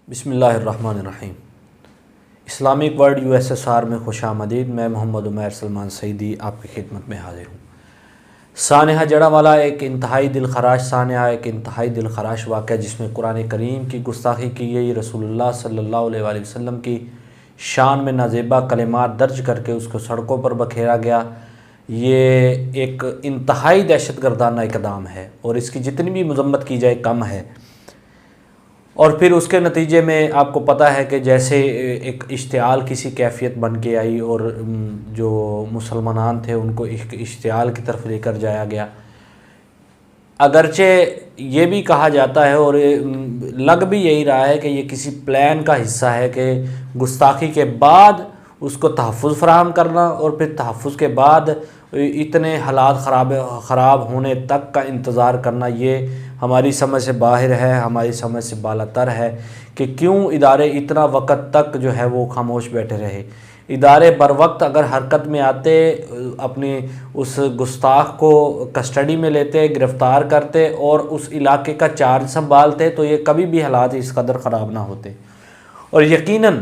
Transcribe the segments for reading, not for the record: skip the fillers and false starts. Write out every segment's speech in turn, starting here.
بسم اللہ الرحمن الرحیم۔ اسلامک ورلڈ USSR میں خوش آمدید۔ میں محمد عمیر سلمان سعیدی آپ کی خدمت میں حاضر ہوں۔ سانحہ جڑا والا ایک انتہائی دلخراش سانحہ، ایک انتہائی دلخراش واقعہ جس میں قرآن کریم کی گستاخی کی گئی، رسول اللہ صلی اللہ علیہ وآلہ وسلم کی شان میں نازیبا کلمات درج کر کے اس کو سڑکوں پر بکھیرا گیا۔ یہ ایک انتہائی دہشت گردانہ اقدام ہے اور اس کی جتنی بھی مذمت کی جائے کم ہے۔ اور پھر اس کے نتیجے میں آپ کو پتہ ہے کہ جیسے ایک اشتعال کسی کیفیت بن کے آئی اور جو مسلمان تھے ان کو ایک اشتعال کی طرف لے کر جایا گیا۔ اگرچہ یہ بھی کہا جاتا ہے اور لگ بھی یہی رہا ہے کہ یہ کسی پلان کا حصہ ہے کہ گستاخی کے بعد اس کو تحفظ فراہم کرنا اور پھر تحفظ کے بعد اتنے حالات خراب ہونے تک کا انتظار کرنا، یہ ہماری سمجھ سے باہر ہے، ہماری سمجھ سے بالا تر ہے کہ کیوں ادارے اتنا وقت تک جو ہے وہ خاموش بیٹھے رہے۔ ادارے بر وقت اگر حرکت میں آتے، اپنی اس گستاخ کو کسٹڈی میں لیتے، گرفتار کرتے اور اس علاقے کا چارج سنبھالتے تو یہ کبھی بھی حالات اس قدر خراب نہ ہوتے۔ اور یقیناً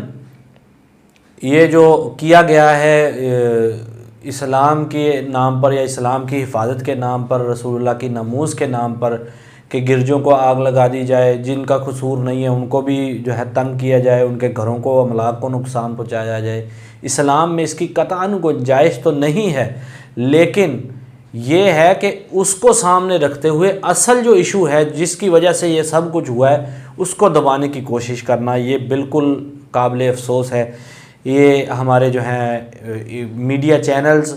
یہ جو کیا گیا ہے اسلام کے نام پر یا اسلام کی حفاظت کے نام پر، رسول اللہ کی ناموس کے نام پر، کہ گرجوں کو آگ لگا دی جائے، جن کا قصور نہیں ہے ان کو بھی جو ہے تنگ کیا جائے، ان کے گھروں کو، املاک کو نقصان پہنچایا جائے، اسلام میں اس کی قطعاً گنجائش تو نہیں ہے، لیکن یہ ہے کہ اس کو سامنے رکھتے ہوئے اصل جو ایشو ہے جس کی وجہ سے یہ سب کچھ ہوا ہے اس کو دبانے کی کوشش کرنا، یہ بالکل قابل افسوس ہے۔ یہ ہمارے جو ہیں میڈیا چینلز،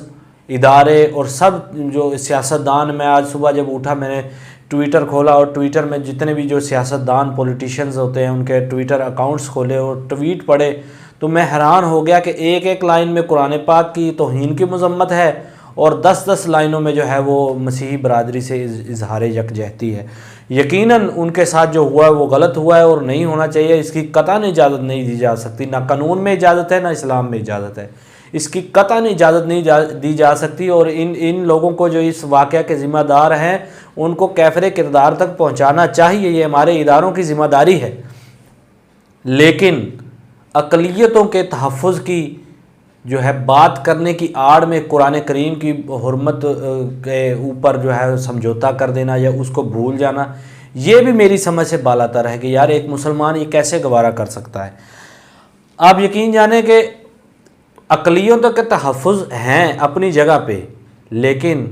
ادارے اور سب جو سیاستدان، میں آج صبح جب اٹھا میں نے ٹویٹر کھولا اور ٹویٹر میں جتنے بھی جو سیاستدان پولیٹیشینز ہوتے ہیں ان کے ٹویٹر اکاؤنٹس کھولے اور ٹویٹ پڑھے تو میں حیران ہو گیا کہ ایک ایک لائن میں قرآن پاک کی توہین کی مذمت ہے اور 10 لائنوں میں جو ہے وہ مسیحی برادری سے اظہار یکجہتی ہے۔ یقیناً ان کے ساتھ جو ہوا ہے وہ غلط ہوا ہے اور نہیں ہونا چاہیے، اس کی قطعاً اجازت نہیں دی جا سکتی، نہ قانون میں اجازت ہے نہ اسلام میں اجازت ہے، اس کی قطعاً اجازت نہیں دی جا سکتی۔ اور ان لوگوں کو جو اس واقعہ کے ذمہ دار ہیں ان کو کیفر کردار تک پہنچانا چاہیے، یہ ہمارے اداروں کی ذمہ داری ہے۔ لیکن اقلیتوں کے تحفظ کی جو ہے بات کرنے کی آڑ میں قرآن کریم کی حرمت کے اوپر جو ہے سمجھوتا کر دینا یا اس کو بھول جانا، یہ بھی میری سمجھ سے بالا تر ہے کہ یار ایک مسلمان یہ کیسے گوارا کر سکتا ہے۔ آپ یقین جانیں کہ اقلیتوں کے تحفظ ہیں اپنی جگہ پہ، لیکن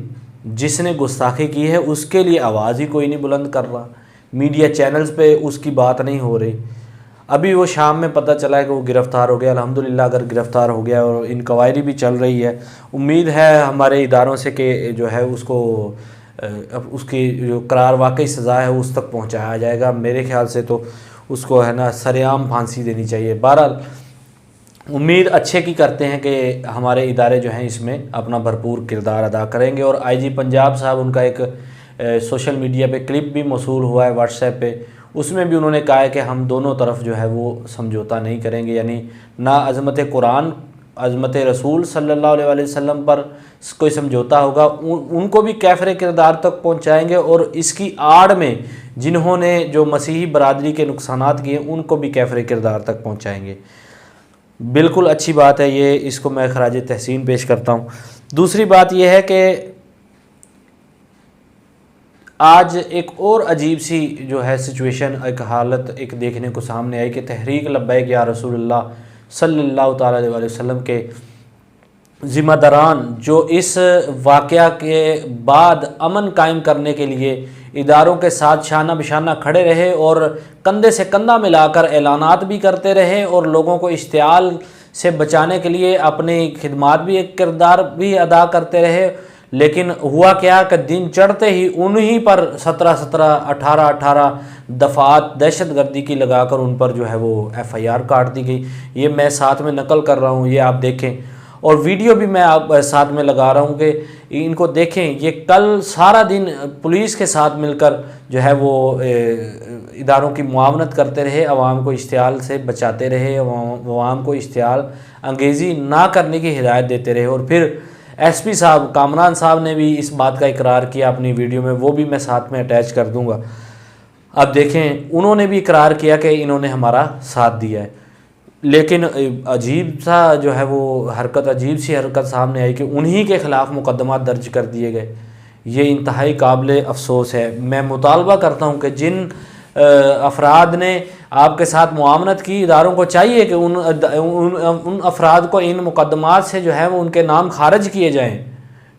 جس نے گستاخی کی ہے اس کے لیے آواز ہی کوئی نہیں بلند کر رہا، میڈیا چینلز پہ اس کی بات نہیں ہو رہی۔ ابھی وہ شام میں پتہ چلا ہے کہ وہ گرفتار ہو گیا، الحمدللہ اگر گرفتار ہو گیا اور انکوائری بھی چل رہی ہے، امید ہے ہمارے اداروں سے کہ جو ہے اس کو اس کی جو قرار واقعی سزا ہے اس تک پہنچایا جائے گا۔ میرے خیال سے تو اس کو ہے نا سرعام پھانسی دینی چاہیے۔ بہرحال امید اچھے کی کرتے ہیں کہ ہمارے ادارے جو ہیں اس میں اپنا بھرپور کردار ادا کریں گے۔ اور IG پنجاب صاحب، ان کا ایک سوشل میڈیا پہ کلپ بھی موصول ہوا ہے واٹس ایپ پہ، اس میں بھی انہوں نے کہا ہے کہ ہم دونوں طرف جو ہے وہ سمجھوتا نہیں کریں گے، یعنی نہ عظمت قرآن، عظمت رسول صلی اللہ علیہ وآلہ وسلم پر کوئی سمجھوتا ہوگا، ان کو بھی کیفر کردار تک پہنچائیں گے اور اس کی آڑ میں جنہوں نے جو مسیحی برادری کے نقصانات کیے ان کو بھی کیفر کردار تک پہنچائیں گے۔ بالکل اچھی بات ہے، یہ اس کو میں خراج تحسین پیش کرتا ہوں۔ دوسری بات یہ ہے کہ آج ایک اور عجیب سی جو ہے سچویشن، ایک حالت ایک دیکھنے کو سامنے آئی کہ تحریک لبیک یا رسول اللہ صلی اللہ تعالیٰ علیہ وسلم کے ذمہ داران جو اس واقعہ کے بعد امن قائم کرنے کے لیے اداروں کے ساتھ شانہ بشانہ کھڑے رہے اور کندھے سے کندھا ملا کر اعلانات بھی کرتے رہے اور لوگوں کو اشتعال سے بچانے کے لیے اپنی خدمات بھی، ایک کردار بھی ادا کرتے رہے، لیکن ہوا کیا کہ دن چڑھتے ہی انہی پر 18 دفعات دہشت گردی کی لگا کر ان پر جو ہے وہ FIR کاٹ دی گئی۔ یہ میں ساتھ میں نقل کر رہا ہوں، یہ آپ دیکھیں، اور ویڈیو بھی میں آپ ساتھ میں لگا رہا ہوں کہ ان کو دیکھیں۔ یہ کل سارا دن پولیس کے ساتھ مل کر جو ہے وہ اداروں کی معاونت کرتے رہے، عوام کو اشتعال سے بچاتے رہے، عوام کو اشتعال انگیزی نہ کرنے کی ہدایت دیتے رہے۔ اور پھر SP صاحب کامران صاحب نے بھی اس بات کا اقرار کیا اپنی ویڈیو میں، وہ بھی میں ساتھ میں اٹیچ کر دوں گا۔ اب دیکھیں انہوں نے بھی اقرار کیا کہ انہوں نے ہمارا ساتھ دیا ہے، لیکن عجیب سا جو ہے وہ حرکت، عجیب سی حرکت سامنے آئی کہ انہی کے خلاف مقدمات درج کر دیے گئے۔ یہ انتہائی قابل افسوس ہے۔ میں مطالبہ کرتا ہوں کہ جن افراد نے آپ کے ساتھ معاونت کی، اداروں کو چاہیے کہ ان افراد کو ان مقدمات سے جو ہے وہ ان کے نام خارج کیے جائیں،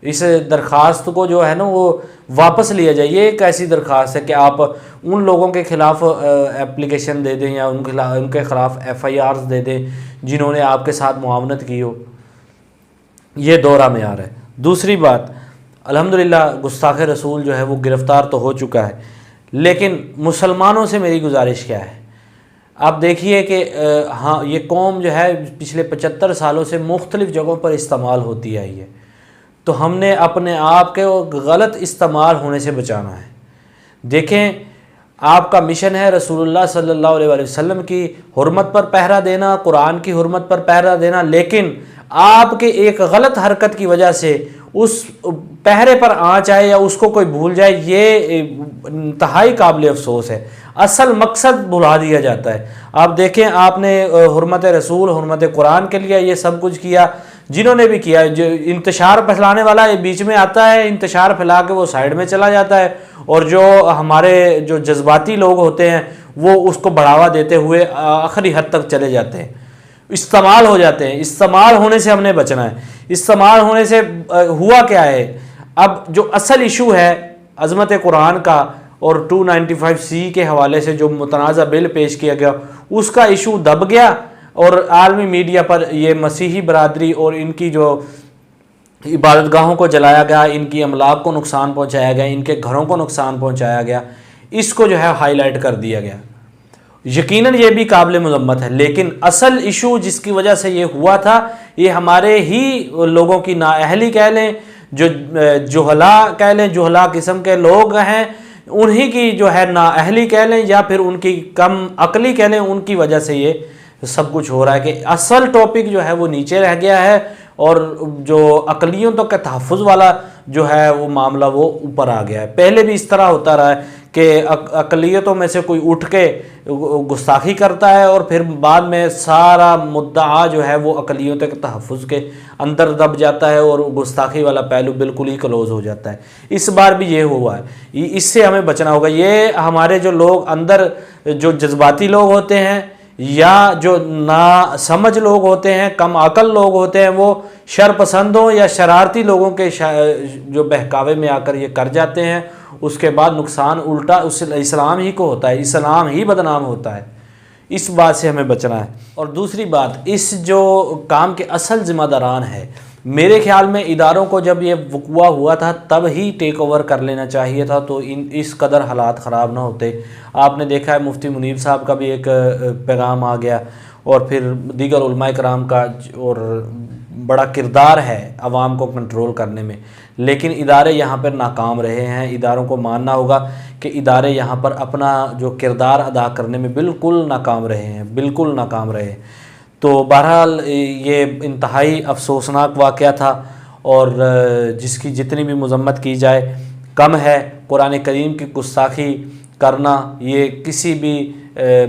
اس درخواست کو جو ہے نا وہ واپس لیا جائے۔ یہ ایک ایسی درخواست ہے کہ آپ ان لوگوں کے خلاف اپلیکیشن دے دیں یا ان کے خلاف FIRs دے دیں جنہوں نے آپ کے ساتھ معاونت کی ہو۔ یہ دورہ معیار ہے۔ دوسری بات، الحمدللہ گستاخ رسول جو ہے وہ گرفتار تو ہو چکا ہے، لیکن مسلمانوں سے میری گزارش کیا ہے؟ آپ دیکھیے کہ ہاں یہ قوم جو ہے پچھلے 75 سالوں سے مختلف جگہوں پر استعمال ہوتی آئی ہے، تو ہم نے اپنے آپ کے غلط استعمال ہونے سے بچانا ہے۔ دیکھیں آپ کا مشن ہے رسول اللہ صلی اللہ علیہ وسلم کی حرمت پر پہرا دینا، قرآن کی حرمت پر پہرا دینا، لیکن آپ کے ایک غلط حرکت کی وجہ سے اس پہرے پر آنچ آئے یا اس کو کوئی بھول جائے، یہ انتہائی قابل افسوس ہے۔ اصل مقصد بھلا دیا جاتا ہے۔ آپ دیکھیں آپ نے حرمت رسول، حرمت قرآن کے لیے یہ سب کچھ کیا، جنہوں نے بھی کیا، جو انتشار پھیلانے والا یہ بیچ میں آتا ہے، انتشار پھیلا کے وہ سائیڈ میں چلا جاتا ہے، اور جو ہمارے جو جذباتی لوگ ہوتے ہیں وہ اس کو بڑھاوا دیتے ہوئے آخری حد تک چلے جاتے ہیں، استعمال ہو جاتے ہیں۔ استعمال ہونے سے ہم نے بچنا ہے۔ استعمال ہونے سے ہوا کیا ہے؟ اب جو اصل ایشو ہے عظمت قرآن کا اور 295C کے حوالے سے جو متنازع بل پیش کیا گیا، اس کا ایشو دب گیا، اور عالمی میڈیا پر یہ مسیحی برادری اور ان کی جو عبادت گاہوں کو جلایا گیا، ان کی املاک کو نقصان پہنچایا گیا، ان کے گھروں کو نقصان پہنچایا گیا، اس کو جو ہے ہائی لائٹ کر دیا گیا۔ یقیناً یہ بھی قابل مذمت ہے، لیکن اصل ایشو جس کی وجہ سے یہ ہوا تھا، یہ ہمارے ہی لوگوں کی نااہلی کہہ لیں، جو جہلا کہہ لیں، جہلا قسم کے لوگ ہیں، انہی کی جو ہے نااہلی کہہ لیں یا پھر ان کی کم عقلی کہہ لیں، ان کی وجہ سے یہ سب کچھ ہو رہا ہے کہ اصل ٹاپک جو ہے وہ نیچے رہ گیا ہے، اور جو اقلیتوں کے تحفظ والا جو ہے وہ معاملہ وہ اوپر آ گیا ہے۔ پہلے بھی اس طرح ہوتا رہا ہے کہ اقلیتوں میں سے کوئی اٹھ کے گستاخی کرتا ہے، اور پھر بعد میں سارا مدعا جو ہے وہ اقلیتوں کے تحفظ کے اندر دب جاتا ہے، اور گستاخی والا پہلو بالکل ہی کلوز ہو جاتا ہے۔ اس بار بھی یہ ہوا ہے، اس سے ہمیں بچنا ہوگا۔ یہ ہمارے جو لوگ اندر جو جذباتی لوگ ہوتے ہیں یا جو نا سمجھ لوگ ہوتے ہیں، کم عقل لوگ ہوتے ہیں، وہ شر پسندوں یا شرارتی لوگوں کے جو بہکاوے میں آ کر یہ کر جاتے ہیں، اس کے بعد نقصان الٹا اس اسلام ہی کو ہوتا ہے، اسلام ہی بدنام ہوتا ہے۔ اس بات سے ہمیں بچنا ہے۔ اور دوسری بات، اس جو کام کے اصل ذمہ داران ہے، میرے خیال میں اداروں کو جب یہ وقوع ہوا تھا تب ہی ٹیک اوور کر لینا چاہیے تھا، تو اس قدر حالات خراب نہ ہوتے۔ آپ نے دیکھا ہے مفتی منیر صاحب کا بھی ایک پیغام آ گیا، اور پھر دیگر علماء کرام کا، اور بڑا کردار ہے عوام کو کنٹرول کرنے میں، لیکن ادارے یہاں پر ناکام رہے ہیں۔ اداروں کو ماننا ہوگا کہ ادارے یہاں پر اپنا جو کردار ادا کرنے میں بالکل ناکام رہے ہیں، بالکل ناکام رہے۔ تو بہرحال یہ انتہائی افسوسناک واقعہ تھا، اور جس کی جتنی بھی مذمت کی جائے کم ہے۔ قرآن کریم کی گستاخی کرنا یہ کسی بھی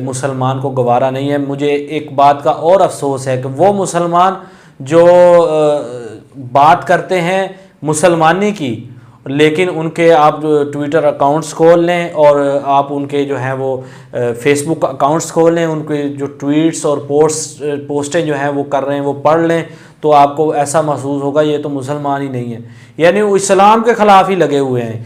مسلمان کو گوارا نہیں ہے۔ مجھے ایک بات کا اور افسوس ہے کہ وہ مسلمان جو بات کرتے ہیں مسلمانی کی، لیکن ان کے آپ ٹویٹر اکاؤنٹس کھول لیں اور آپ ان کے جو ہیں وہ فیس بک اکاؤنٹس کھول لیں، ان کے جو ٹویٹس اور پوسٹیں جو ہیں وہ کر رہے ہیں وہ پڑھ لیں، تو آپ کو ایسا محسوس ہوگا یہ تو مسلمان ہی نہیں ہے، یعنی وہ اسلام کے خلاف ہی لگے ہوئے ہیں۔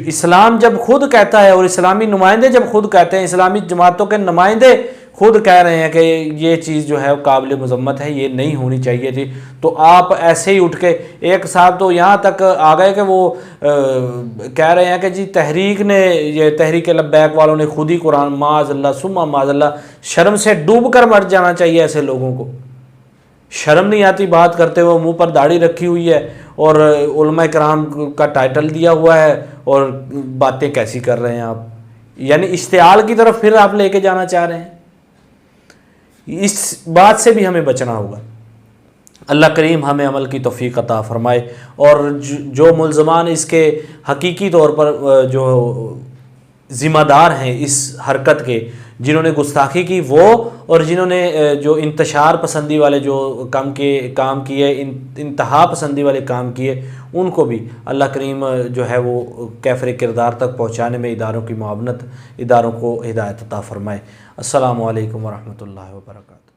اسلام جب خود کہتا ہے، اور اسلامی نمائندے جب خود کہتے ہیں، اسلامی جماعتوں کے نمائندے خود کہہ رہے ہیں کہ یہ چیز جو ہے قابل مذمت ہے، یہ نہیں ہونی چاہیے تھی، تو آپ ایسے ہی اٹھ کے ایک صاحب تو یہاں تک آ گئے کہ وہ کہہ رہے ہیں کہ جی تحریک نے، یہ تحریک لبیک والوں نے خود ہی قرآن، معاذ اللہ ثم معاذ اللہ، شرم سے ڈوب کر مر جانا چاہیے ایسے لوگوں کو۔ شرم نہیں آتی بات کرتے ہوئے، منہ پر داڑھی رکھی ہوئی ہے اور علماء کرام کا ٹائٹل دیا ہوا ہے، اور باتیں کیسی کر رہے ہیں آپ؟ یعنی اشتعال کی طرف پھر آپ لے کے جانا چاہ رہے ہیں۔ اس بات سے بھی ہمیں بچنا ہوگا۔ اللہ کریم ہمیں عمل کی توفیق عطا فرمائے، اور جو ملزمان اس کے حقیقی طور پر جو ذمہ دار ہیں اس حرکت کے، جنہوں نے گستاخی کی وہ، اور جنہوں نے جو انتشار پسندی والے جو کام کیے، انتہا پسندی والے کام کیے، ان کو بھی اللہ کریم جو ہے وہ کیفر کردار تک پہنچانے میں اداروں کی معاونت، اداروں کو ہدایت عطا فرمائے۔ السلام علیکم ورحمۃ اللہ وبرکاتہ۔